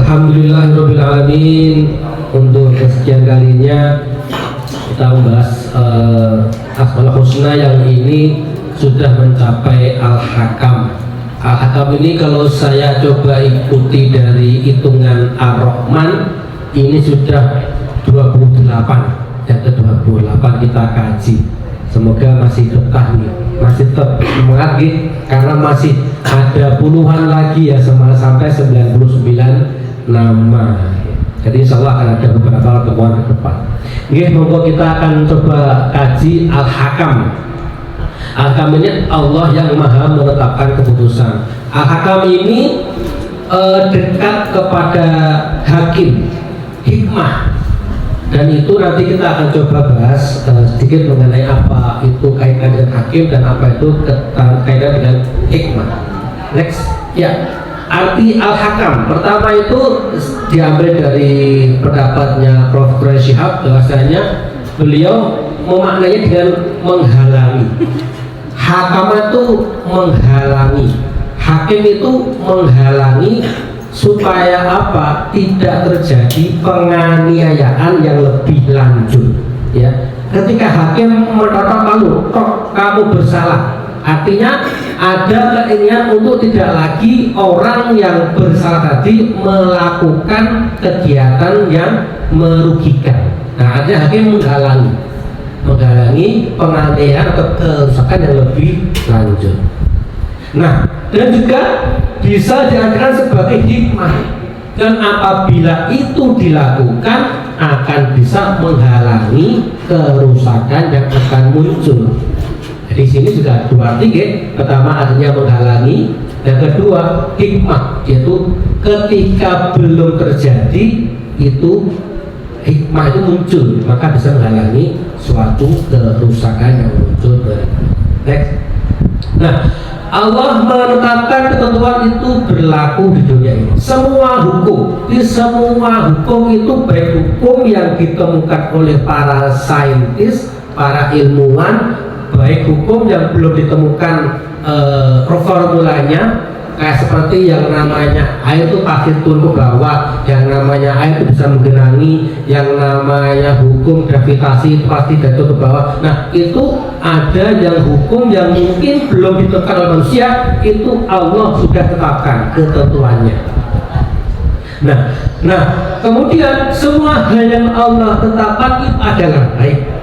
Alhamdulillahirrabbilalamin. Untuk kesekian kalinya kita membahas Asmaul Husna yang ini sudah mencapai Al-Hakam. Al-Hakam ini kalau saya coba ikuti dari hitungan Ar-Rahman, ini sudah 28, yang ke-28 kita kaji. Semoga masih betah nih, masih tetap semangat nih, karena masih ada puluhan lagi ya, sampai 99 nama. Jadi insya Allah akan ada beberapa pertemuan ke depan. Oke, monggo kita akan coba kaji Al-Hakam. Al-Hakam ini Allah yang maha menetapkan keputusan. Al-Hakam ini dekat kepada hakim, hikmah. Dan itu nanti kita akan coba bahas sedikit mengenai apa itu kaitan dengan hakim dan apa itu kaitan dengan hikmah. Next, ya, arti Al-Hakam pertama itu diambil dari pendapatnya Prof. Quraish Shihab, bahwasanya beliau memaknainya dengan menghalangi. Hakam itu menghalangi, hakim itu menghalangi supaya apa? Tidak terjadi penganiayaan yang lebih lanjut. Ya, ketika hakim menetapkan kamu bersalah, artinya ada keinginan untuk tidak lagi orang yang bersalah tadi melakukan kegiatan yang merugikan. Nah, artinya hakim menghalangi penganiayaan atau kerusakan yang lebih lanjut. Nah, dan juga bisa diartikan sebagai hikmah, dan apabila itu dilakukan akan bisa menghalangi kerusakan yang akan muncul. Di sini sudah dua arti, pertama artinya menghalangi, dan kedua hikmah, yaitu ketika belum terjadi itu hikmah itu muncul, maka bisa menghalangi suatu kerusakan yang muncul. Next. Nah, Allah menetapkan ketentuan itu berlaku di dunia ini. Semua hukum itu, baik hukum yang ditemukan oleh para saintis, para ilmuwan, baik hukum yang belum ditemukan formulanya, kayak seperti yang namanya air itu pasti turun ke bawah, yang namanya air itu bisa menggenangi, yang namanya hukum gravitasi itu pasti jatuh ke bawah. Nah, itu ada yang hukum yang mungkin belum ditentukan oleh manusia, itu Allah sudah tetapkan ketentuannya. Nah, kemudian semua hal yang Allah tetapkan itu adalah baik.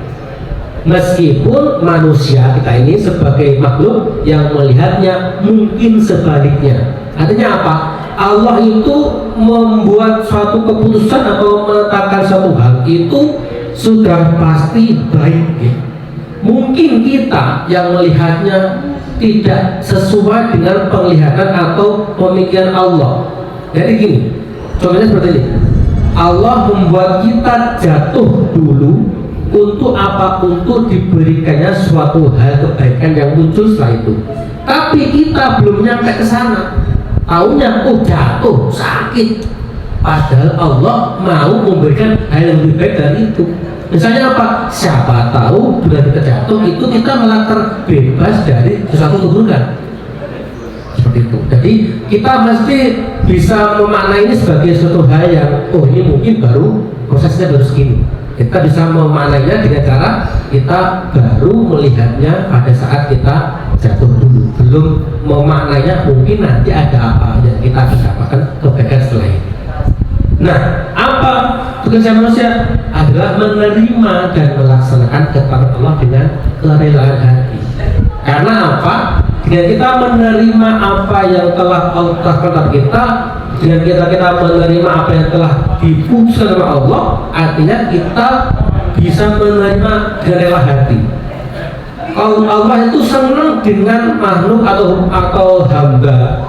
Meskipun manusia kita ini sebagai makhluk yang melihatnya mungkin sebaliknya. Artinya apa? Allah itu membuat suatu keputusan atau menetapkan suatu hal itu sudah pasti baik, ya. Mungkin kita yang melihatnya tidak sesuai dengan penglihatan atau pemikiran Allah. Jadi gini, contohnya seperti ini. Allah membuat kita jatuh dulu untuk apa? Untuk diberikannya suatu hal kebaikan yang muncul setelah itu. Tapi kita belum nyampe ke sana. Taunya jatuh, sakit. Padahal Allah mau memberikan hal yang lebih baik dari itu. Misalnya apa? Siapa tahu bila kita jatuh itu kita malah terbebas dari sesuatu keburukan. Seperti itu. Jadi kita mesti bisa memaknai ini sebagai suatu hal yang ini mungkin baru prosesnya baru segini. Kita bisa memaknainya dengan cara kita baru melihatnya pada saat kita jatuh dulu, belum memaknainya mungkin nanti ada apa yang kita akan dapatkan kebaikan setelah ini. Nah, apa tugasnya manusia? Adalah menerima dan melaksanakan ketetapan Allah dengan kerelaan hati. Karena apa? Dengan kita menerima apa yang telah Allah tetapkan kita, dengan kita menerima apa yang telah diputuskan oleh Allah, artinya kita bisa menerima dengan rela hati. Kalau Allah itu senang dengan makhluk atau hamba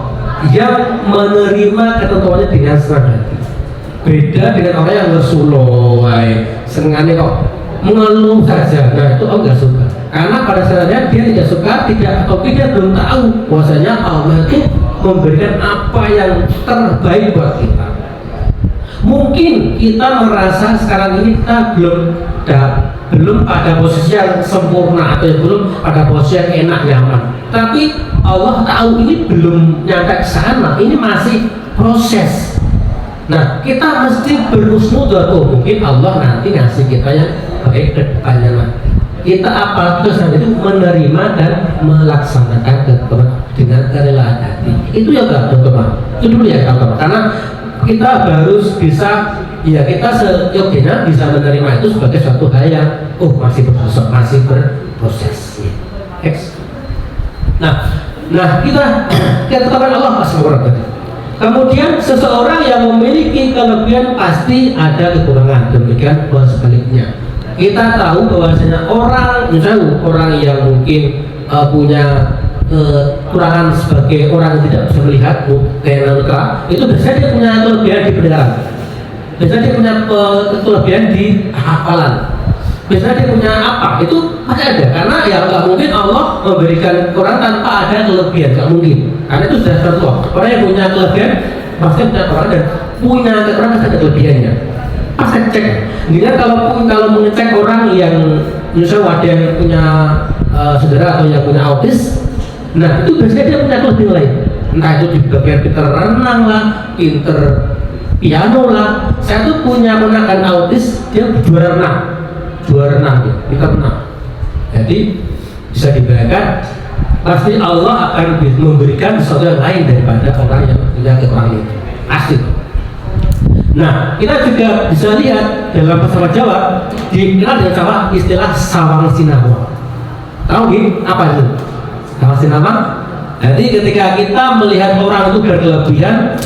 yang menerima ketentuannya dengan senang hati. Beda dengan orang yang ngesuloi, sengaja kok mengeluh saja. Nah, itu Allah nggak suka. Karena pada saatnya dia tidak suka, atau tidak belum tahu bahwasanya Allah itu memberikan apa yang terbaik buat kita. Mungkin kita merasa sekarang ini kita belum pada posisi yang sempurna atau belum pada posisi yang enak nyaman. Tapi Allah tahu ini belum nyampe ke sana, ini masih proses. Nah, kita mesti berhusnudzon, oh mungkin Allah nanti ngasih kita yang baik ke depannya nanti. Kita apa terus itu menerima dan melaksanakan dengan kerelaan hati. Itu ya teman-teman. Itu dulu ya teman-teman. Karena kita harus bisa, ya kita seyogianya bisa menerima itu sebagai suatu hal yang masih berproses. Next. Nah kita katakan Allah Subhanahu. Kemudian seseorang yang memiliki kelebihan pasti ada kekurangan. Demikian pula sebaliknya. Kita tahu bahwasanya misalnya orang yang mungkin punya kekurangan sebagai orang yang tidak bisa melihat, kayak netra, itu biasanya dia punya kelebihan di pendengaran, biasanya dia punya kelebihan di hafalan, biasanya dia punya apa, itu pasti ada, karena ya nggak mungkin Allah memberikan orang tanpa ada kelebihan, nggak mungkin, karena itu sudah satu orang yang punya kelebihan pasti punya orang dan punya kekurangan pasti ada kelebihannya. Pasti cek. Dia kalau mengecek orang yang misalnya ada yang punya saudara atau yang punya autis, nah itu biasanya dia punya kelebihan lain. Entah itu di bagian pinter renang lah, pinter piano lah. Saya tuh punya ponakan autis, dia juara renang dia, pinter renang. Jadi bisa dibayangkan pasti Allah akan memberikan sesuatu yang lain daripada orang yang punya kekurangan itu. Pasti. Nah, kita juga bisa lihat dalam bahasa Jawa dikenal dengan Jawa istilah sawang sinawang. Tahu gitu? Apa itu? Sawang sinawang? Jadi ketika kita melihat orang itu berkelebihan,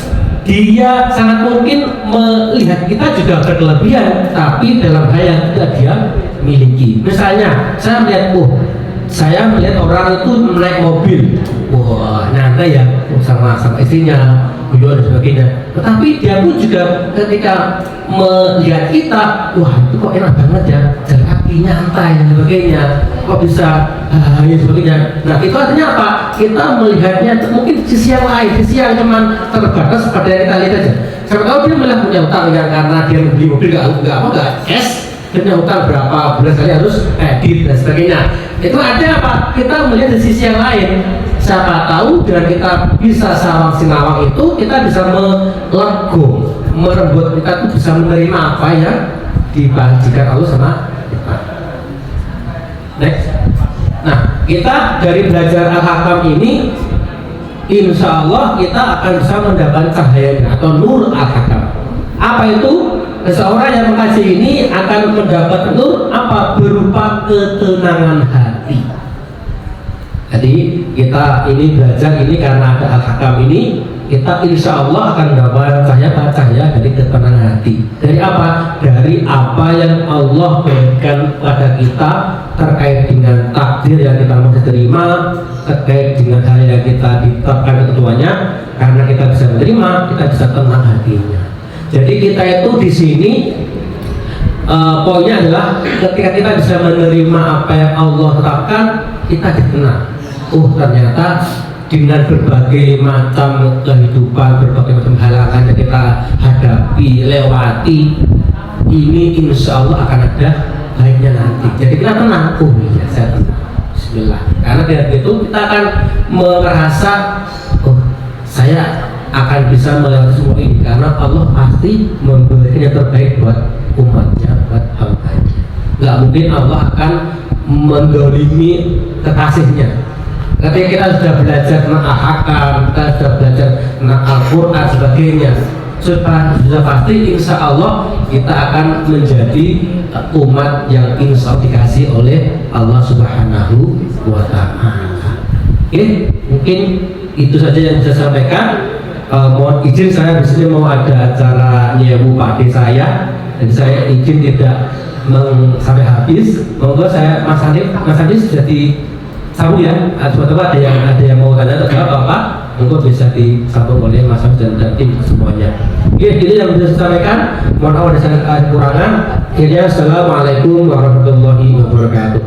dia sangat mungkin melihat kita juga berkelebihan, tapi dalam hal yang tidak dia miliki. Misalnya, saya melihat orang itu naik mobil, nyantai ya sama istrinya, beliau dan sebagainya. Tetapi dia pun juga ketika melihat kita, wah itu kok enak banget ya, jalan kaki nyantai dan sebagainya, kok bisa ya sebagainya. Nah itu artinya apa? Kita melihatnya mungkin sisi yang lain, sisi yang cuma terbatas pada yang kita lihat aja. Siapa tahu dia melihat punya utang ya, karena dia beli mobil nggak es, punya utang berapa bulan kali harus edit dan sebagainya. Itu ada apa? Kita melihat di sisi yang lain. Siapa tahu dengan kita bisa sawang sinawang itu, kita bisa merembut, kita tuh bisa menerima apa yang dibagikan Allah sama kita. Next. Nah, kita dari belajar Al-Hakam ini, insya Allah kita akan bisa mendapatkan cahayanya atau nur Al-Hakam. Apa itu? Seseorang yang mengkaji ini akan mendapat nur apa? Berupa ketenangan hati. Jadi kita ini belajar ini karena ada Al-Hakam ini, kita insya Allah akan mendapat cahaya dari ketenangan hati. Dari apa? Dari apa yang Allah berikan pada kita terkait dengan takdir yang kita mesti terima, terkait dengan hal yang kita ditetapkan ketentuannya. Karena kita bisa menerima, kita bisa tenang hatinya. Jadi kita itu di sini poinnya adalah ketika kita bisa menerima apa yang Allah tetapkan, kita ditenang. Ternyata dengan berbagai macam kehidupan, berbagai macam halangan yang kita hadapi, lewati, ini insya Allah akan ada baiknya nanti. Jadi kita tenang, ya saya tenang. Bismillah. Karena dari itu kita akan merasa, saya akan bisa melewati semua ini karena Allah pasti memberikan yang terbaik buat umatnya, buat hambanya. Gak mungkin Allah akan mendolimi kekasihnya. Ketika kita sudah belajar tentang Al-Hakam, kita sudah belajar tentang Al-Quran sebagainya, sudah pasti insya Allah kita akan menjadi umat yang insya Allah dikasih oleh Allah Subhanahu wa Ta'ala. Oke, mungkin itu saja yang bisa saya sampaikan. Mohon izin, saya di sini mau ada acara nyewu padi saya, dan saya izin tidak sampai habis. Monggo saya Mas Andi sudah disambung ya. Teman-teman ada yang mau tanya atau jawab apa? Monggo bisa disambung oleh Mas Andi dan tim semuanya. Oke, ini yang bisa saya sampaikan. Mohon maaf ada kekurangan. Akhirnya, assalamualaikum warahmatullahi wabarakatuh.